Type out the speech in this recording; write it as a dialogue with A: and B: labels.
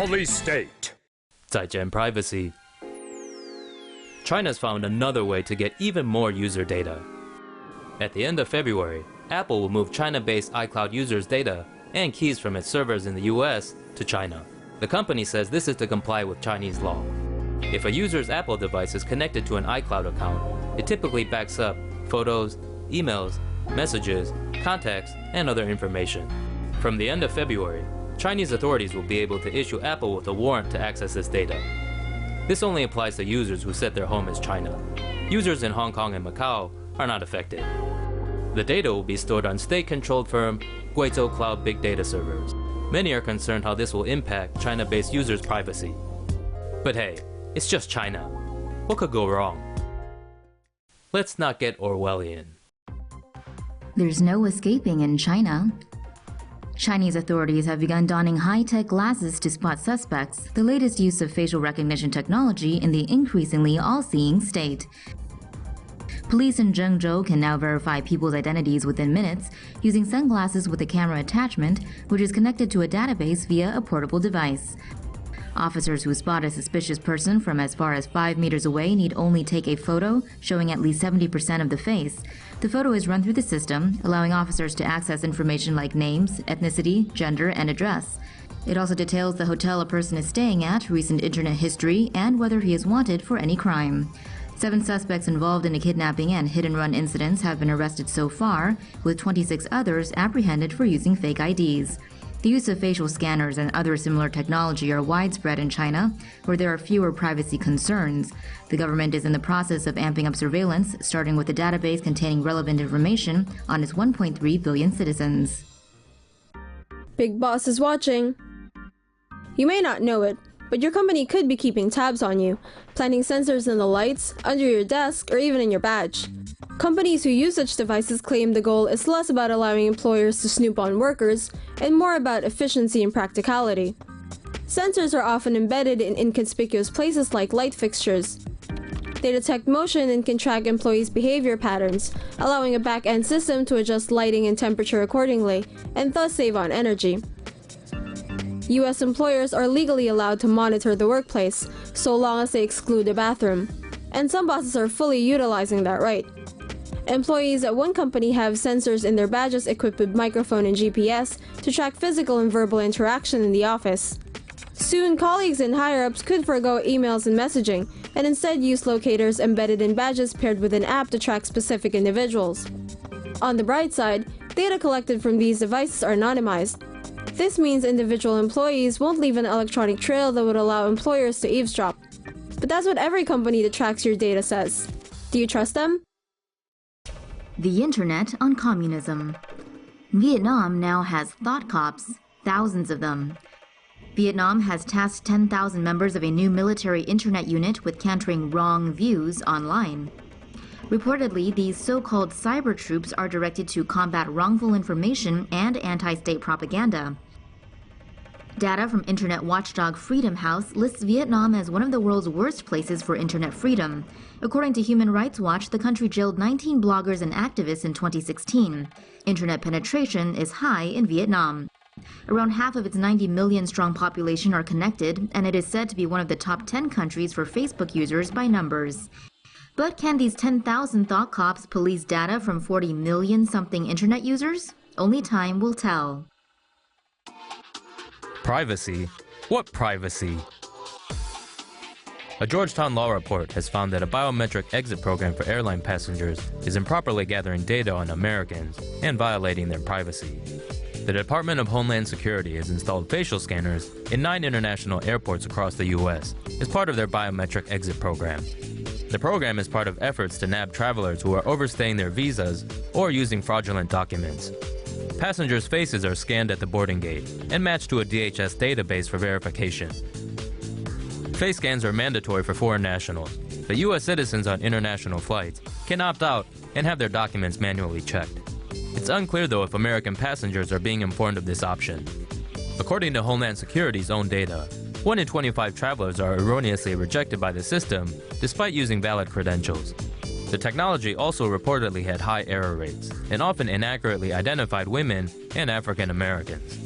A: Police state.
B: 再见 privacy. China's found another way to get even more user data. At the end of February, Apple will move China-based iCloud users' data and keys from its servers in the US to China. The company says this is to comply with Chinese law. If a user's Apple device is connected to an iCloud account, it typically backs up photos, emails, messages, contacts, and other information. From the end of February, Chinese authorities will be able to issue Apple with a warrant to access this data. This only applies to users who set their home as China. Users in Hong Kong and Macau are not affected. The data will be stored on state-controlled firm Guizhou Cloud Big Data servers. Many are concerned how this will impact China-based users' privacy. But hey, it's just China. What could go wrong? Let's not get Orwellian.
C: There's no escaping in China. Chinese authorities have begun donning high-tech glasses to spot suspects, the latest use of facial recognition technology in the increasingly all-seeing state. Police in Zhengzhou can now verify people's identities within minutes using sunglasses with a camera attachment, which is connected to a database via a portable device. Officers who spot a suspicious person from as far as 5 meters away need only take a photo showing at least 70% of the face. The photo is run through the system, allowing officers to access information like names, ethnicity, gender, and address. It also details the hotel a person is staying at, recent internet history, and whether he is wanted for any crime. 7 suspects involved in the kidnapping and hit-and-run incidents have been arrested so far, with 26 others apprehended for using fake IDs. The use of facial scanners and other similar technology are widespread in China, where there are fewer privacy concerns. The government is in the process of amping up surveillance, starting with a database containing relevant information on its 1.3 billion citizens.
D: Big Boss is watching. You may not know it, but your company could be keeping tabs on you, planting sensors in the lights, under your desk, or even in your badge. Companies who use such devices claim the goal is less about allowing employers to snoop on workers and more about efficiency and practicality. Sensors are often embedded in inconspicuous places like light fixtures. They detect motion and can track employees' behavior patterns, allowing a back-end system to adjust lighting and temperature accordingly, and thus save on energy. US employers are legally allowed to monitor the workplace, so long as they exclude the bathroom. And some bosses are fully utilizing that right. Employees at one company have sensors in their badges equipped with microphone and GPS to track physical and verbal interaction in the office. Soon, colleagues and higher-ups could forego emails and messaging, and instead use locators embedded in badges paired with an app to track specific individuals. On the bright side, data collected from these devices are anonymized. This means individual employees won't leave an electronic trail that would allow employers to eavesdrop. But that's what every company that tracks your data says. Do you trust them?
C: The Internet on Communism. Vietnam now has thought cops, thousands of them. Vietnam has tasked 10,000 members of a new military internet unit with countering wrong views online. Reportedly, these so-called cyber troops are directed to combat wrongful information and anti-state propaganda. Data from internet watchdog Freedom House lists Vietnam as one of the world's worst places for internet freedom. According to Human Rights Watch, the country jailed 19 bloggers and activists in 2016. Internet penetration is high in Vietnam. Around half of its 90 million strong population are connected, and it is said to be one of the top 10 countries for Facebook users by numbers. But can these 10,000 thought cops police data from 40 million something internet users? Only time will tell.
B: Privacy? What privacy? A Georgetown law report has found that a biometric exit program for airline passengers is improperly gathering data on Americans and violating their privacy. The Department of Homeland Security has installed facial scanners in 9 international airports across the U.S. as part of their biometric exit program. The program is part of efforts to nab travelers who are overstaying their visas or using fraudulent documents. Passengers' faces are scanned at the boarding gate and matched to a DHS database for verification. Face scans are mandatory for foreign nationals, but U.S. citizens on international flights can opt out and have their documents manually checked. It's unclear, though, if American passengers are being informed of this option. According to Homeland Security's own data, 1 in 25 travelers are erroneously rejected by the system despite using valid credentials. The technology also reportedly had high error rates and often inaccurately identified women and African Americans.